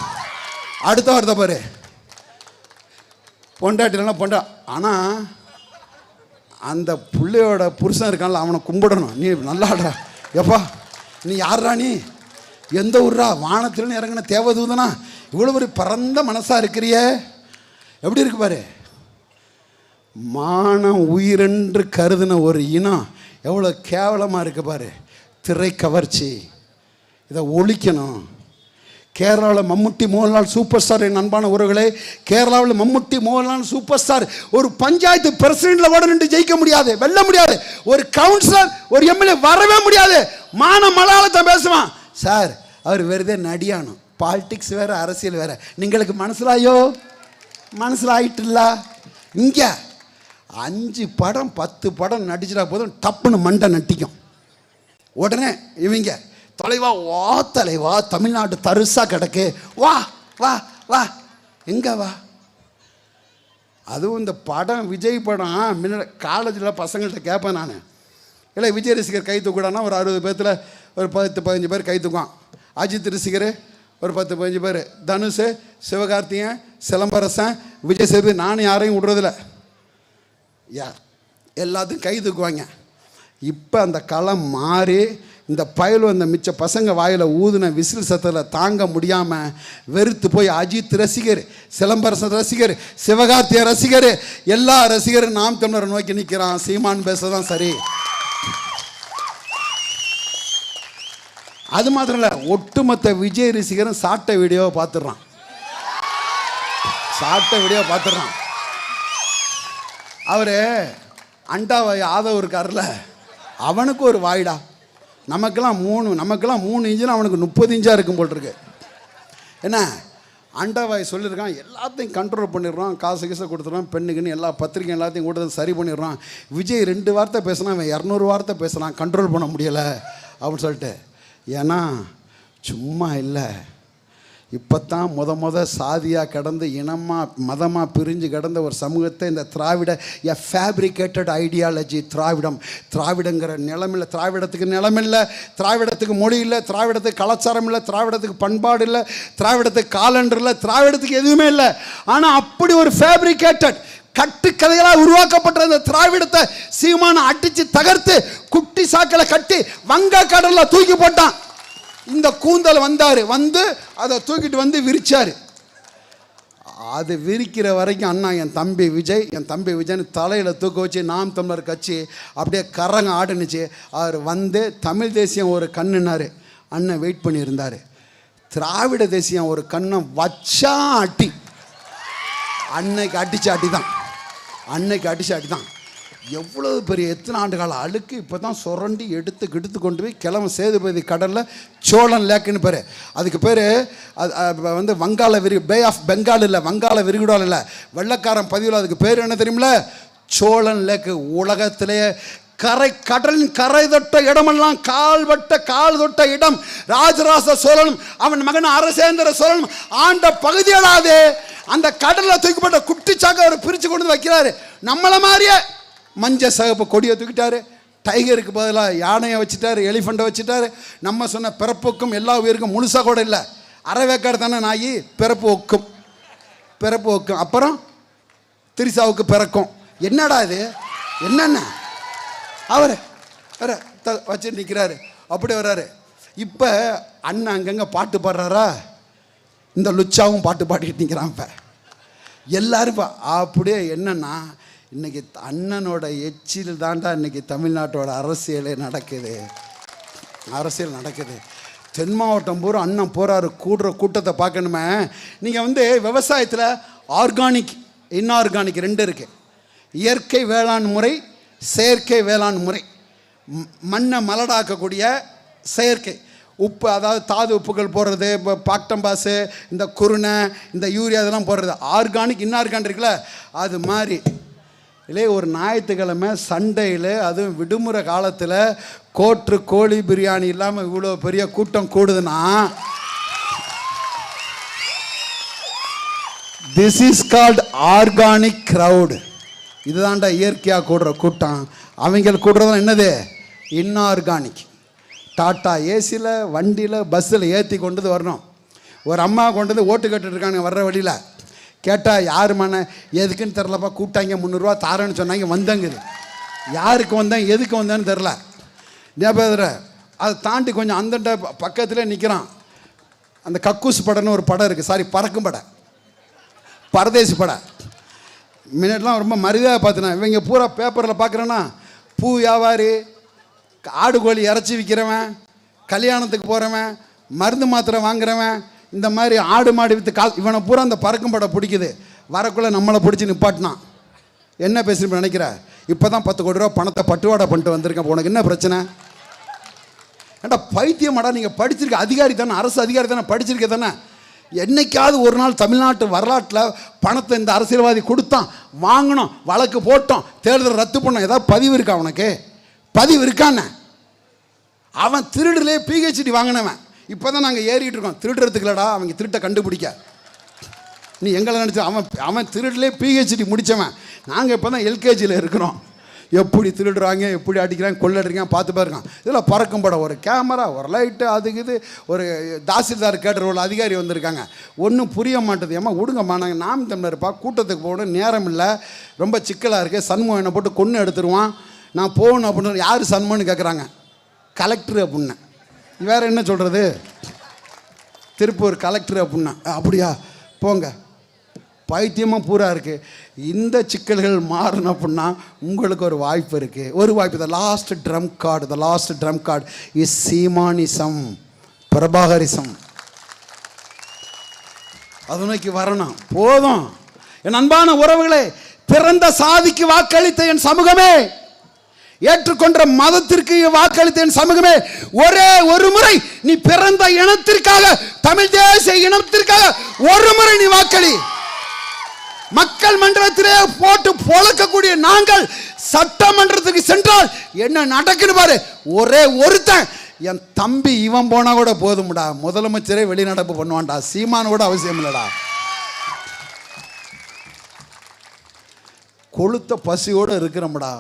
அடுத்த வார்த்தை பாரு, பொண்டாட்டி இல்லைன்னா பொண்டா. ஆனால் அந்த பிள்ளையோட புருஷன் இருக்கான்ல, அவனை கும்பிடணும். நீ நல்லாடுறா, எப்பா நீ யார்ரா, நீ எந்த ஊர்ரா, வானத்தில்னு இறங்கின தேவதூதனா, இவ்வளோ ஒரு பரந்த மனசாக இருக்கிறிய, எப்படி இருக்கு பாரு. மானம் உயிரென்று கருதின ஒரு இனம் எவ்வளோ கேவலமாக இருக்கு பாரு. திரை கவர்ச்சி, இதை ஒழிக்கணும். கேரளாவில் மம்முட்டி மோகன்லால் சூப்பர் ஸ்டார். என் அன்பான உறவுகளே, கேரளாவில் மம்முட்டி மோகன்லால் சூப்பர் ஸ்டார். ஒரு பஞ்சாயத்து பிரசிடென்ட்ல கூட நின்று ஜெயிக்க முடியாது, வெல்ல முடியாது. ஒரு கவுன்சிலர், ஒரு எம்எல்ஏ வரவே முடியாது. மலையாளத்தை பேசுவான். சார் அவர் வெறுதே நடியானும். பாலிடிக்ஸ் வேற, அரசியல் வேற. நீங்களுக்கு மனசிலாயோ? மனசில் ஆயிட்டுல்ல. இங்கே 5 படம் 10 படம் நடிச்சிட்டா போதும், டப்புன்னு மண்டை நட்டிக்கும். உடனே இவங்க தலைவா, வா தலைவா, தமிழ்நாட்டு தருசா கிடக்கு, வா வா வா, எங்க வா. அதுவும் இந்த படம், விஜய் படம், முன்ன காலேஜில் பசங்கள்கிட்ட கேட்பேன் நான், இல்லை விஜய் ரசிகர் கை தூக்கூடானா ஒரு 60 பேர்த்தில் ஒரு 10-15 பேர் கை தூக்குவான். அஜித் ரசிகர் ஒரு 10-15 பேர். தனுஷ், சிவகார்த்திகேயன், சிலம்பரசன், விஜய் சேதுபதி, நானும் யாரையும் விடுறதில்ல. எல்லாத்தையும் கை தூக்குவாங்க. இப்போ அந்த களம் மாறி இந்த பயலும் அந்த மிச்ச பசங்க வாயில் ஊதுன விசில் சத்தத்தில் தாங்க முடியாமல் வெறுத்து போய் அஜித் ரசிகர், சிலம்பரசன் ரசிகர், சிவகார்த்திய ரசிகர், எல்லா ரசிகரும் நாம் தமிழரை நோக்கி நிற்கிறான். சீமான் பேசதான் சரி. அது மாத்திரம் இல்லை, ஒட்டுமொத்த விஜய் ரசிகரும் சாட்டை வீடியோவை பார்த்துடுறான். அவர் அண்டாவாய் ஆதவ் இருக்கார்ல, அவனுக்கு ஒரு வாய்டா. நமக்கெல்லாம் 3 இன்ச்சுன்னு அவனுக்கு 30 இன்ச்சாக இருக்கும் போல் இருக்கு. என்ன அண்டாவாய் சொல்லியிருக்கான், எல்லாத்தையும் கண்ட்ரோல் பண்ணிடுறான், காசு கொடுத்துட்றான், பெண்ணுக்குன்னு எல்லா பத்திரிக்கை எல்லாத்தையும் கூட சரி பண்ணிடுறான். விஜய் 2 வார்த்தை பேசுனா அவன் 200 வார்த்தை பேசுகிறான், கண்ட்ரோல் பண்ண முடியலை அப்படின்னு சொல்லிட்டு. ஏன்னா சும்மா இல்லை, இப்போ தான் முத சாதியாக கிடந்து இனமாக மதமாக பிரிஞ்சு கிடந்த ஒரு சமூகத்தை இந்த திராவிட எ ஃபேப்ரிகேட்டட் ஐடியாலஜி திராவிடங்கிற நிலமில்லை, திராவிடத்துக்கு நிலமில்லை, திராவிடத்துக்கு மொழி இல்லை, திராவிடத்துக்கு கலாச்சாரம் இல்லை, திராவிடத்துக்கு பண்பாடு இல்லை, திராவிடத்துக்கு காலண்டர் இல்லை, திராவிடத்துக்கு எதுவுமே இல்லை. ஆனால் அப்படி ஒரு ஃபேப்ரிகேட்டட் கட்டுக்கதைகளாக உருவாக்கப்பட்ட இந்த திராவிடத்தை சீமான அடித்து தகர்த்து குட்டி சாக்கில் கட்டி வங்க கடலில் தூக்கி போட்டான். இந்த கூந்தல் வந்து அதை தூக்கிட்டு வந்து விரிச்சார். அது விரிக்கிற வரைக்கும் அண்ணா என் தம்பி விஜய்னு தலையில் தூக்க வச்சு நாம் தமிழர் கட்சி அப்படியே கரங்க ஆடுனுச்சு. அவர் வந்து தமிழ் தேசியம் ஒரு கண்ணுனார், அண்ணன் வெயிட் பண்ணியிருந்தார். திராவிட தேசியம் ஒரு கண்ணை வச்சா அட்டி, அன்னைக்கு அடிச்சு அடி தான். எவ்வளவு பெரிய எத்தனை ஆண்டு கால அழுக்கு இப்போ தான் சுரண்டி எடுத்து கொண்டு போய் கிளம்ப சேதுபதி கடலில் சோழன் லேக்குன்னு பேர். அதுக்கு பேர் அது வந்து வங்காள பே ஆஃப் பெங்கால் இல்லை, வங்காள விரிகுடால் இல்லை, வெள்ளக்காரன் பதிவில் அதுக்கு பேர் என்ன தெரியுமில்ல? சோழன் லேக்கு. உலகத்திலே கடலின் கரை தொட்ட இடமெல்லாம் கால் தொட்ட இடம் ராஜராஜ சோழனும் அவன் மகன் அரசேந்திர சோழனும் ஆண்ட பகுதியடாது. அந்த கடலில் தூக்கப்பட்ட குட்டிச்சாக்க அவர் பிரித்து கொண்டு வைக்கிறாரு. நம்மளை மாதிரியே மஞ்சள் சகப்பு கொடியை தூக்கிட்டாரு, டைகருக்கு பதிலாக யானையை வச்சுட்டாரு, எலிஃபண்ட்டை வச்சுட்டாரு. நம்ம சொன்ன பிறப்புக்கும் எல்லா உயிருக்கும் முழுசாக கூட இல்லை, அரைவேக்காடு தானே நாயி, பிறப்பு ஒக்கும், அப்புறம் திரிசாவுக்கு பிறக்கும். என்னடா இது, என்னென்ன அவர் வச்சு நிற்கிறாரு, அப்படி வர்றாரு. இப்போ அண்ணன் அங்கங்கே பாட்டு பாடுறாரா, இந்த லுச்சாவும் பாட்டு பாடிட்டு நிற்கிறான். இப்போ எல்லாரும் அப்படியே என்னன்னா, இன்றைக்கி அண்ணனோட எச்சில் தாண்டா இன்றைக்கி தமிழ்நாட்டோட அரசியல் நடக்குது. தென் மாவட்டம் பூரா அண்ணன் போகிறாரு, கூட்டத்தை பார்க்கணுமே. நீங்கள் வந்து விவசாயத்தில் ஆர்கானிக் இன்ஆர்கானிக் 2 இருக்குது. இயற்கை வேளாண் முறை, செயற்கை வேளாண் முறை. மண்ணை மலடாக்கக்கூடிய செயற்கை உப்பு, அதாவது தாது உப்புகள் போடுறது, இப்போ பாக்டம்பாஸு, இந்த குருணை, இந்த யூரியா இதெல்லாம் போடுறது. ஆர்கானிக் இன்ஆர்கானிக் இருக்குல்ல, அது மாதிரி இல்லை. ஒரு ஞாயிற்றுக்கிழமை சண்டையில், அதுவும் விடுமுறை காலத்தில் கோழி பிரியாணி இல்லாமல் இவ்வளோ பெரிய கூட்டம் கூடுதுன்னா, this is called organic crowd. இதுதான்டா இயற்கையாக கூடுற கூட்டம். அவங்க கூடுறதுலாம் என்னது? இன்ஆர்கானிக். டாட்டா ஏசியில், வண்டியில், பஸ்ஸில் ஏற்றி கொண்டு வரணும். ஒரு அம்மா கொண்டு வந்து ஓட்டு கட்டுருக்காங்க வர்ற வழியில். கேட்டால் யார் எதுக்குன்னு தெரிலப்பா, கூட்டாங்க 300 ரூபா தாரேன்னு சொன்னாங்க, வந்தங்குது. யாருக்கு வந்தேன் எதுக்கு வந்தேன்னு தெரில. ஞாபகம் அதை தாண்டி கொஞ்சம் அந்த பக்கத்தில் நிற்கிறான். அந்த கக்கூஸ் படம்னு ஒரு படம் இருக்குது, பறக்கும் படம், பரதேசி படம். முன்னாடிலாம் ரொம்ப மரியாதை பார்த்தினா. இவங்க பூரா பேப்பரில் பார்க்குறேன்னா, பூ வியாபாரி, ஆடு கோழி இறச்சி விற்கிறவன், கல்யாணத்துக்கு போகிறவன், மருந்து மாத்திரை வாங்குறவன், இந்த மாதிரி ஆடு மாடு விற்று இவனை பூரா அந்த பறக்கும் படம் பிடிக்குது. வரக்குள்ளே நம்மளை பிடிச்சி நிப்பாட்டினான். என்ன பேசுன்னு நினைக்கிற? இப்போ தான் 10 கோடி ரூபா பணத்தை பட்டுவாடா பண்ணிட்டு வந்திருக்கேன், உனக்கு என்ன பிரச்சனை? ஏண்டா பைத்தியமாடா, நீங்கள் படிச்சிருக்க அதிகாரி தானே, அரசு அதிகாரி தானே, படிச்சிருக்க தானே. என்னைக்காவது ஒரு நாள் தமிழ்நாட்டு வரலாற்றில் பணத்தை இந்த அரசியல்வாதி கொடுத்தான், வாங்கினோம், வழக்கு போட்டோம், தேர்தல் ரத்து பண்ணோம், ஏதாவது பதிவு இருக்கா? அவனுக்கு பதிவு இருக்கான்னு? அவன் திருடுலே பிஹெச்டி வாங்கினவன். இப்போ தான் நாங்கள் ஏறிட்டு இருக்கோம். திருடுறதுக்கு இல்லடா, அவங்க திருட்டை கண்டுபிடிக்க. நீ எங்களை நினச்ச அவன் திருடுலே பிஹெச்டி முடித்தவன். நாங்கள் இப்போ தான் எல்கேஜியில் இருக்கிறோம். எப்படி திருடுறாங்க, எப்படி அடிக்கிறாங்க, கொள்ளடிக்கிறாங்க பார்த்து பாருங்க. இதில் பறக்கும் படம், ஒரு கேமரா, ஒரு லைட்டு, அதுக்கு இது, ஒரு தாசில்தார் கேட்டர் உள்ள அதிகாரி வந்திருக்காங்க. ஒன்றும் புரிய மாட்டேது. ஏமா விடுங்கம்மா, நாங்கள் நாம் தமிழர்ப்பா, கூட்டத்துக்கு போகணும், நேரம் இல்லை, ரொம்ப சிக்கலாக இருக்குது, சண்முகம் என்னை போட்டு கொன்று எடுத்துருவான், நான் போகணும் அப்படின்னு. யார் சண்முகம்னு கேட்குறாங்க. கலெக்டர் அப்படின்னா. வேறு என்ன சொல்கிறது, திருப்பூர் கலெக்டர் அப்படின்னா. அப்படியா, போங்க. பைத்தியமாக பூரா இருக்குது. இந்த சிக்கல்கள் மாறணும் அப்படின்னா உங்களுக்கு ஒரு வாய்ப்பு இருக்குது. ஒரு வாய்ப்பு. The last trump card is Seemanism, Prabhakarism. அது நோக்கி வரணும். போதும். என் அன்பான உறவுகளே, பிறந்த சாதிக்கு வாக்களித்த என் சமூகமே, ஏற்றுக்கொண்ட மதத்திற்கு வாக்களித்த என் சமூகமே, ஒரே ஒரு முறை நீ பிறந்த இனத்திற்காக, தமிழ் தேசிய இனத்திற்காக ஒரு முறை நீ வாக்களி. மக்கள் மன்றத்திலே போட்டு பொழக்கக்கூடிய நாங்கள் சட்டமன்றத்துக்கு சென்றால் என்ன நடக்குன்னு பாரு. ஒரே ஒருத்தன், என் தம்பி இவன் போனா கூட போதும்டா, முதலமைச்சரே வெளிநடப்பு பண்ணுவான்டா, சீமான் கூட அவசியம் இல்லடா. கொளுத்த பசியோடு இருக்கிறோம்டா,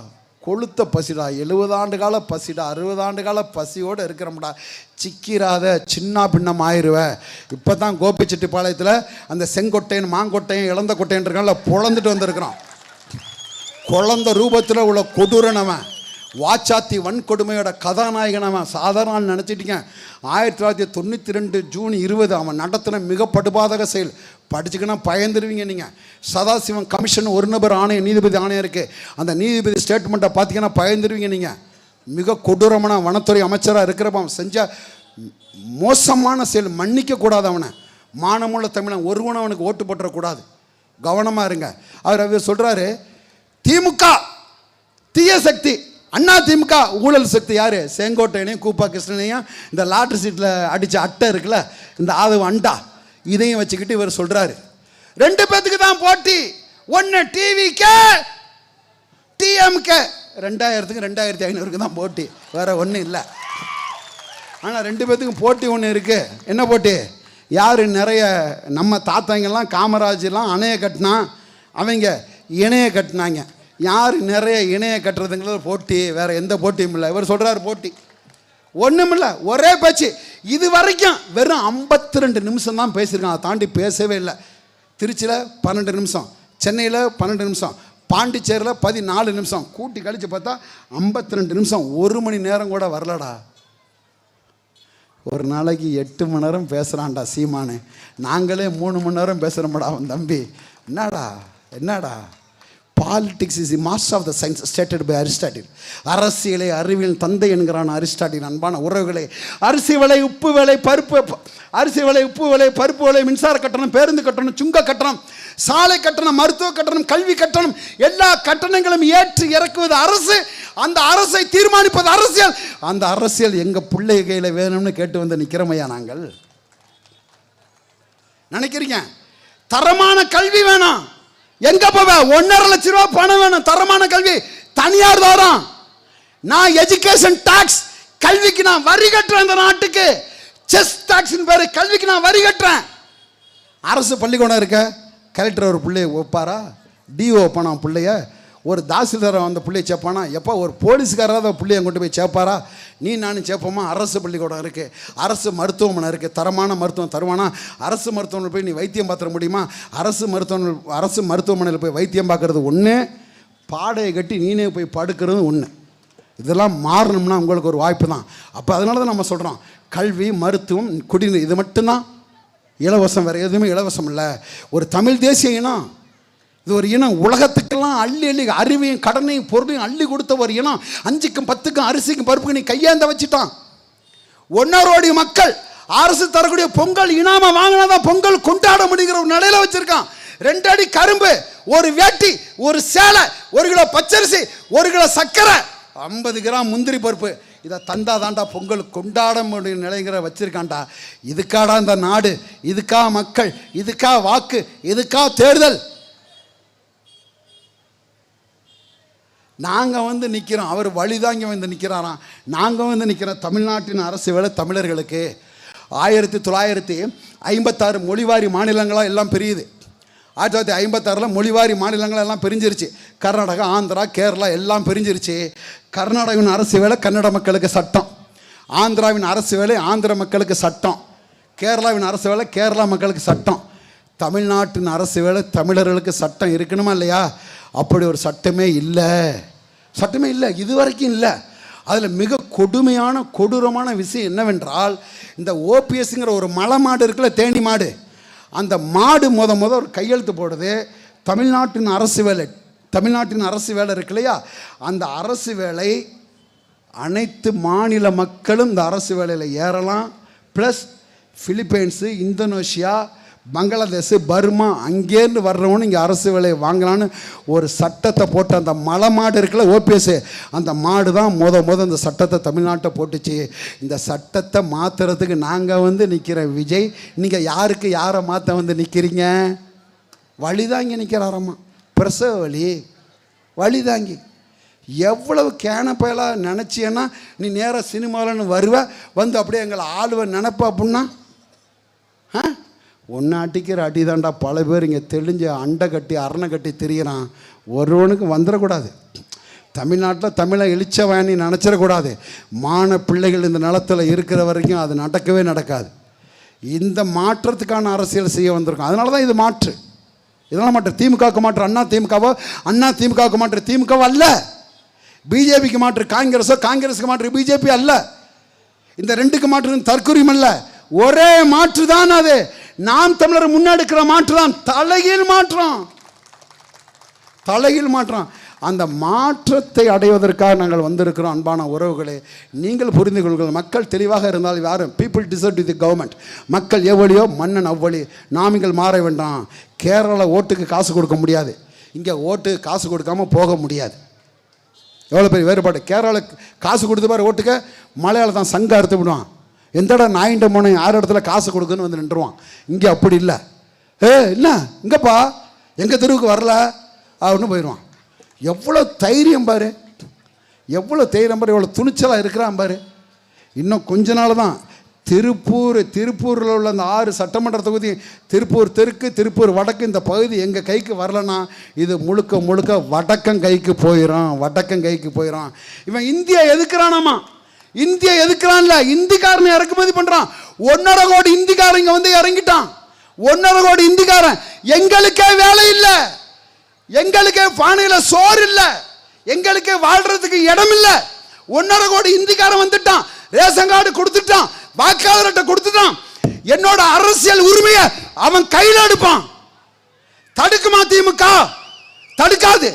கொளுத்த பசிடா, 70 ஆண்டு கால பசிடா, 60 ஆண்டு கால பசியோடு இருக்கிறோம்டா. சிக்கிறாத, சின்ன பின்னம் ஆயிடுவ. இப்போ தான் கோபிச்செட்டிப்பாளையத்தில் அந்த செங்கொட்டையன், மாங்கொட்டையன், இழந்த கொட்டையன் இருக்கான்ல, பொழந்துட்டு வந்திருக்கிறான். குழந்த ரூபத்தில் உள்ள கொடூரனவன், வாச்சாத்தி வன்கொடுமையோட கதாநாயகனவன். சாதாரண நினச்சிட்டிங்க. 1992 ஜூன் 20 அவன் நடத்தின மிக படுபாதக செயல். படிச்சுக்கினா பயந்துருவீங்க நீங்கள். சதாசிவம் கமிஷன் ஒரு நபர் ஆணையம், நீதிபதி ஆணையம் இருக்குது. அந்த நீதிபதி ஸ்டேட்மெண்ட்டை பார்த்தீங்கன்னா பயந்துருவீங்க நீங்கள். மிக கொடூரமான வனத்துறை அமைச்சராக இருக்கிறப்ப அவன் செஞ்ச மோசமான செயல். மன்னிக்கக்கூடாது அவனை. மானமுள்ள தமிழன் ஒருவனை அவனுக்கு ஓட்டு போட்டுறக்கூடாது. கவனமாக இருங்க. அவர் சொல்கிறாரு, திமுக தீய சக்தி, அண்ணா திமுக ஊழல் சக்தி. யார்? செங்கோட்டையனையும் கூப்பா கிருஷ்ணனையும் இந்த லாட்ரி சீட்டில் அடித்த அட்டை இருக்குல்ல, இந்த ஆதவ அண்டா, இதையும் வச்சுக்கிட்டு இவர் சொல்கிறாரு, 2 பேத்துக்கு தான் போட்டி. ஒன்று டிவிக்கு, டிஎம்கே. 2000க்கு 2500க்கு தான் போட்டி, வேற ஒன்றும் இல்லை. ஆனால் 2 பேத்துக்கும் போட்டி ஒன்று இருக்குது. என்ன போட்டி? யார் நிறைய, நம்ம தாத்தாங்கெல்லாம் காமராஜெலாம் அணையை கட்டினா, அவங்க இணையை கட்டினாங்க. யார் நிறைய இணையை கட்டுறதுங்கிறது போட்டி, வேறு எந்த போட்டியும் இல்லை. இவர் சொல்கிறார் போட்டி ஒன்றும் இல்லை, ஒரே பேச்சு. இது வரைக்கும் வெறும் 52 நிமிஷம் தான் பேசியிருக்கான், அதை தாண்டி பேசவே இல்லை. திருச்சியில் 12 நிமிஷம், சென்னையில் 12 நிமிஷம், பாண்டிச்சேரியில் 14 நிமிஷம், கூட்டி கழித்து பார்த்தா 52 நிமிஷம். 1 மணி நேரம் கூட வரலடா. ஒரு நாளைக்கு 8 மணி நேரம் பேசுகிறான்டா சீமானு. நாங்களே 3 மணி நேரம் பேசுகிறோம்டா அவன் தம்பி. என்னடா politics is the master of the science stated by Aristotle. அரசியலை அறிவியல் தந்தை என்கிறான் அரிஸ்டாட்டில். அன்பான உறவுகளே, அரிசி விலை, உப்பு விலை, பருப்பு விலை, மின்சார கட்டணம், பேருந்து கட்டணம், சுங்க கட்டணம், சாலை கட்டணம், மருத்துவ கட்டணம், கல்வி கட்டணம், எல்லா கட்டணங்களும் ஏற்றி இறக்குவது அரசு. அந்த அரசை தீர்மானிப்பது அரசியல். அந்த அரசியல் எங்கள் பிள்ளை கையில் வேணும்னு கேட்டு வந்து நிற்கிறமையா நாங்கள் நினைக்கிறீங்க? தரமான கல்வி வேணும். எங்க போவ? 1.5 லட்சம் ரூபாய் பணம் வேணும். தரமான கல்வி தனியார் தாரம். நான் எஜுகேஷன் டாக்ஸ், கல்விக்கு நான் வரி கட்டுறேன். இந்த நாட்டுக்கு செஸ் டாக்ஸ் பேரு, கல்விக்கு நான் வரி கட்டுறேன். அரசு பள்ளிக்கூடம் இருக்க, கலெக்டர் ஒரு பிள்ளைய வைப்பாரா? டிஓ வைப்பானா பிள்ளைய? ஒரு தாசில்தார் அந்த பிள்ளையை சேர்ப்பானா? எப்போ ஒரு போலீஸ்காராக பிள்ளையை கொண்டு போய் சேர்ப்பாரா? நீ நானும் சேர்ப்போமா? அரசு பள்ளிக்கூடம் இருக்குது, அரசு மருத்துவமனை இருக்குது, தரமான மருத்துவம் தருவானா? அரசு மருத்துவமனை போய் நீ வைத்தியம் பார்த்துட முடியுமா? அரசு மருத்துவமனையில் போய் வைத்தியம் பார்க்குறது ஒன்று, பாடையை கட்டி நீனே போய் படுக்கிறது ஒன்று. இதெல்லாம் மாறணும்னா உங்களுக்கு ஒரு வாய்ப்பு தான். அப்போ அதனால தான் நம்ம சொல்கிறோம், கல்வி, மருத்துவம், குடிநீர், இது மட்டும்தான் இலவசம், வேறு எதுவுமே இலவசம் இல்லை. ஒரு தமிழ் தேசிய இனம், இது ஒரு இனம். உலகத்துக்கெல்லாம் அள்ளி அறிவையும் கடனையும் பொருளையும் அள்ளி கொடுத்த ஒரு இனம். 5க்கும் 10க்கும் அரிசிக்கும் பருப்புக்கு நீ கையாந்த வச்சுட்டான். 1 கோடி மக்கள் அரசு தரக்கூடிய பொங்கல் இனாம வாங்கினாதான் பொங்கல் கொண்டாட முடிகிற ஒரு நிலையில வச்சிருக்கான். 2 அடி கரும்பு, ஒரு வேட்டி, ஒரு சேலை, 1 கிலோ பச்சரிசி, 1 கிலோ சர்க்கரை, 50 கிராம் முந்திரி பருப்பு, இதை தந்தாதாண்டா பொங்கல் கொண்டாட முடியும் நிலைங்கிற வச்சிருக்காண்டா. இதுக்காடா இந்த நாடு? இதுக்கா மக்கள்? இதுக்கா வாக்கு? இதுக்கா தேர்தல்? நாங்கள் வந்து நிற்கிறோம், அவர் வழிதாங்கி வந்து நிற்கிறாராம். நாங்கள் வந்து நிற்கிறோம். தமிழ்நாட்டின் அரசு வேலை தமிழர்களுக்கு. 1956 மொழிவாரி மாநிலங்களாக எல்லாம் பிரியுது. 1956 மொழிவாரி மாநிலங்கள் எல்லாம் பிரிஞ்சிருச்சு. கர்நாடகா, ஆந்திரா, கேரளா எல்லாம் பிரிஞ்சிருச்சு. கர்நாடகாவின் அரசு வேலை கன்னட மக்களுக்கு சட்டம், ஆந்திராவின் அரசு வேலை ஆந்திர மக்களுக்கு சட்டம், கேரளாவின் அரசு வேலை கேரளா மக்களுக்கு சட்டம், தமிழ்நாட்டின் அரசு வேலை தமிழர்களுக்கு சட்டம் இருக்கணுமா இல்லையா? அப்படி ஒரு சட்டமே இல்லை, சட்டமே இல்லை, இது வரைக்கும் இல்லை. அதில் மிக கொடுமையான கொடூரமான விஷயம் என்னவென்றால், இந்த ஓபிஎஸ்ங்கிற ஒரு மலை மாடு இருக்குல்ல, தேனி மாடு, அந்த மாடு முத ஒரு கையெழுத்து போடுது. தமிழ்நாட்டின் அரசு வேலை, தமிழ்நாட்டின் அரசு வேலை இருக்கு இல்லையா, அந்த அரசு வேலை அனைத்து மாநில மக்களும் இந்த அரசு வேலையில் ஏறலாம். Plus Philippines, Indonesia, Bangladesh, Burma அங்கேருந்து வர்றவனு இங்கே அரசு வேலையை வாங்கலான்னு ஒரு சட்டத்தை போட்டு, அந்த மலை மாடு இருக்குல்ல ஓபிஎஸ், அந்த மாடு தான் முத இந்த சட்டத்தை தமிழ்நாட்டை போட்டுச்சு. இந்த சட்டத்தை மாற்றுறதுக்கு நாங்கள் நிற்கிற விஜய், நீங்கள் யாரை மாற்ற நிற்கிறீங்க? வழிதாங்கி நிற்கிறாரம்மா, பிரசவ வழிதாங்கி. எவ்வளவு கேனப்பயலாக நினச்சியன்னா நீ நேராக சினிமாவில்னு வருவ, அப்படியே எங்களை ஆளுவ நினப்ப அப்படின்னா ஒன்று அடிக்கிற அடி தாண்டா. பல பேர் இங்கே தெளிஞ்ச அண்டை கட்டி அரணை கட்டி திரிகிறான். ஒருவனுக்கு வந்துடக்கூடாது. தமிழ்நாட்டில் தமிழை இழிச்சவனி நினச்சிடக்கூடாது. பிள்ளைகள் இந்த நிலத்தில் இருக்கிற வரைக்கும் அது நடக்கவே நடக்காது. இந்த மாற்றத்துக்கான அரசியல் செய்ய வந்திருக்கோம். அதனால தான் இது மாற்று. இதெல்லாம் மாற்று. திமுகவுக்கு மாற்று அண்ணா திமுகவோ, அண்ணா திமுகவுக்கு மாற்று திமுகவோ அல்ல. பிஜேபிக்கு மாற்று காங்கிரஸோ, காங்கிரஸுக்கு மாற்று பிஜேபி அல்ல. இந்த ரெண்டுக்கு மாற்று தற்கொலையும் அல்ல. ஒரே மாற்று தான் அது. நாம் தமிழர் முன்னெடுக்கிற மாற்று தான் தலைகீழ் மாற்றம். தலைகீழ் மாற்றம். அந்த மாற்றத்தை அடைவதற்காக நாங்கள் வந்திருக்கிறோம். அன்பான உறவுகளே, நீங்கள் புரிந்து கொள்ளுங்கள். மக்கள் தெளிவாக இருந்தால் யாரும் பீப்புள் டிசர்ட் வித் கவர்மெண்ட். மக்கள் எவ்வளியோ மன்னன் அவ்வளி. நாம் இங்கே மாற வேண்டாம். கேரளா ஓட்டுக்கு காசு கொடுக்க முடியாது, இங்கே ஓட்டு காசு கொடுக்காமல் போக முடியாது. எவ்வளோ பெரிய வேறுபாடு. கேரளாவுக்கு காசு கொடுத்து பாரு ஓட்டுக்க, மலையாள தான் சங்க அறுத்து விடுவான். எந்த இடம் நாயிண்ட போன யார் இடத்துல காசு கொடுக்குன்னு நின்றுவான். இங்கே அப்படி இல்லை. இல்லை இங்கேப்பா எங்கள் தெருவுக்கு வரல அப்படின்னு போயிடுவான். எவ்வளோ தைரியம் பாரு, எவ்வளோ தைரியம் பாரு, எவ்வளோ துணிச்சலாக இருக்கிறான் பாரு. இன்னும் கொஞ்ச நாள் தான் திருப்பூரில் உள்ள அந்த 6 சட்டமன்ற தொகுதி, திருப்பூர் தெற்கு, திருப்பூர் வடக்கு, இந்த பகுதி எங்கள் கைக்கு வரலன்னா இது முழுக்க வடக்கம் கைக்கு போயிடும். வடக்கம் கைக்கு போயிடும். இவன் இந்தியா எதுக்குறானாமா, இந்தியா எதுக்குறான்ல, இந்திக்காரன் இறக்குமதி பண்ணுறான். 1.5 கோடி இந்திக்காரன் இங்கே இறங்கிட்டான். 1.5 கோடி இந்திக்காரன். எங்களுக்கே வேலை இல்லை, எங்களுக்கே பானையில் சோறு இல்லை, எங்களுக்கே வாழ்றதுக்கு இடம் இல்லை. 1.5 கோடி இந்திக்காரன் வந்துட்டான். ரேஷன் கார்டு கொடுத்துட்டான், வாக்காளர் அட்டை கொடுத்துட்டான். என்னோட அரசியல் உரிமையை அவன் கையில் எடுப்பான். தடுக்குமா திமுக? தடுக்காது.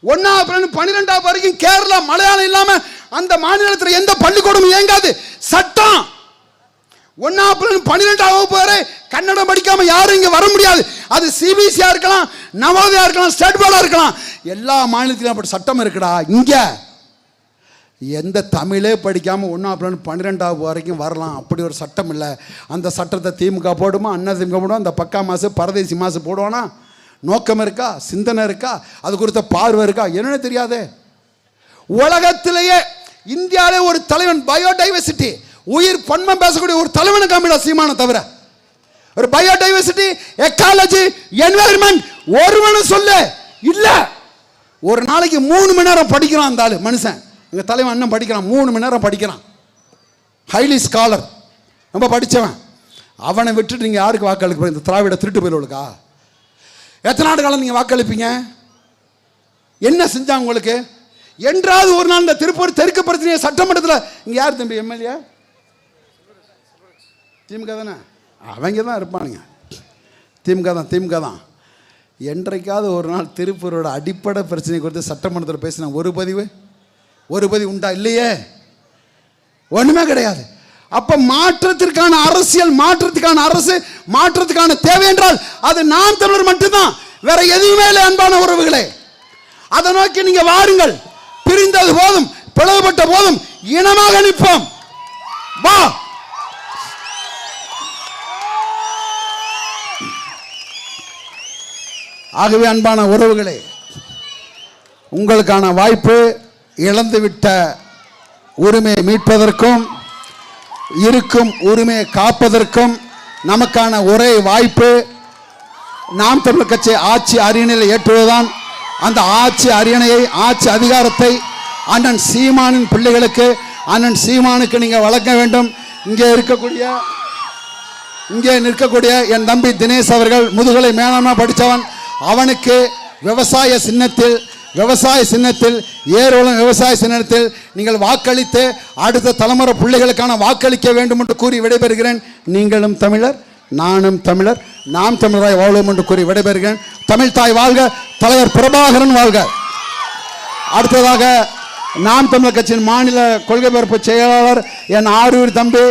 1 12 வரைக்கும் கேரளா மலையாளம் இல்லாம அந்த மாநிலத்தில் எந்த பள்ளிக்கூடமும் இயங்காது. சட்டம். 1 12 வகுப்பு வரை கன்னடம் படிக்காம யாரும் இங்க வர முடியாது. அது சிபிஎஸ்சியா இருக்கலாம், நவோதயா இருக்கலாம், ஸ்டேட் போர்டா இருக்கலாம். எல்லா மாநிலத்திலும் அப்படி சட்டம் இருக்குடா. இங்க எந்த தமிழே படிக்காமல் 1 12 வரைக்கும் வரலாம். அப்படி ஒரு சட்டம் இல்லை. அந்த சட்டத்தை திமுக போடுமா, அண்ணா திமுக போடுமா, அந்த பக்கா மாசு பரதேசி மாசு போடுவானா? நோக்கம் இருக்கா, சிந்தனை இருக்கா, அது குறித்த பார்வை இருக்கா? என்னன்னு தெரியாது. உலகத்திலேயே இந்தியாவிலே ஒரு தலைவன், பயோடைவர்சிட்டி, உயிர் பன்மம் பேசக்கூடிய ஒரு தலைவனை காமிடா சீமான தவிர. ஒரு பயோடைவர்சிட்டி, எக்காலஜி, என்வைரன்மெண்ட் ஒருவனும் சொல்ல இல்ல. ஒரு நாளைக்கு 3 மணி நேரம் படிக்கிறான் அந்த ஆளு மனுஷன். எங்கள் தலைவன் அண்ணன் படிக்கிறான், 3 மணி நேரம் படிக்கிறான். ஹைலி ஸ்காலர், ரொம்ப படித்தவன். அவனை விட்டுட்டு நீங்கள் யாருக்கு வாக்களிக்க போகிறீங்க? இந்த திராவிட திருட்டு போயிடுவா? எத்தனை நாடு காலம் நீங்கள் வாக்களிப்பீங்க? என்ன செஞ்சாங்க உங்களுக்கு? என்றாவது ஒரு நாள் இந்த திருப்பூர் தெற்கு பிரச்சனையை சட்டமன்றத்தில் இங்கே யார் தம்பி எம்எல்ஏ? திமுக தானே? அவங்க தான் இருப்பானுங்க. திமுக தான். என்றைக்காவது ஒரு நாள் திருப்பூரோட அடிப்படை பிரச்சனை குறித்து சட்டமன்றத்தில் பேசினாங்க. ஒரு பதிவு உண்டா? இல்லையே, ஒண்ணுமே கிடையாது. அப்ப மாற்றத்திற்கான அரசியல், மாற்றத்துக்கான அரசு, மாற்றத்துக்கான தேவை என்றால் அது நாம் தமிழர் மட்டும்தான், வேற எதுவுமே இல்லை. அன்பான உறவுகளே, அதை நோக்கி நீங்க வாருங்கள். பிரிந்தது போதும், பிளவுபட்ட போதும், இனமாக நிற்போம். வா. ஆகவே அன்பான உறவுகளே, உங்களுக்கான வாய்ப்பு, இழந்துவிட்ட உரிமையை மீட்பதற்கும் இருக்கும் உரிமையை காப்பதற்கும் நமக்கான ஒரே வாய்ப்பு நாம் தமிழர் கட்சி ஆட்சி அரியணையில் ஏற்றுவதுதான். அந்த ஆட்சி அரியணையை, ஆட்சி அதிகாரத்தை அண்ணன் சீமானின் பிள்ளைகளுக்கு, அண்ணன் சீமானுக்கு நீங்க வழங்க வேண்டும். இங்கே நிற்கக்கூடிய என் தம்பி தினேஷ் அவர்கள் முதுகலை மேலாண்மை படித்தவன். அவனுக்கு விவசாய சின்னத்தில் ஏரோலம் விவசாய சின்னத்தில் நீங்கள் வாக்களித்து அடுத்த தலைமுறை பிள்ளைகளுக்கான வாக்களிக்க வேண்டும் என்று கூறி விடைபெறுகிறேன். நீங்களும் தமிழர், நானும் தமிழர், நாம் தமிழராய் வாழ்வோம் என்று கூறி விடைபெறுகிறேன். தமிழ் தாய் வாழ்க, தலைவர் பிரபாகரன் வாழ்க. அடுத்ததாக நாம் தமிழர் கட்சியின் மாநில கொள்கை பரப்பு செயலாளர் என் ஆரூர் தம்பி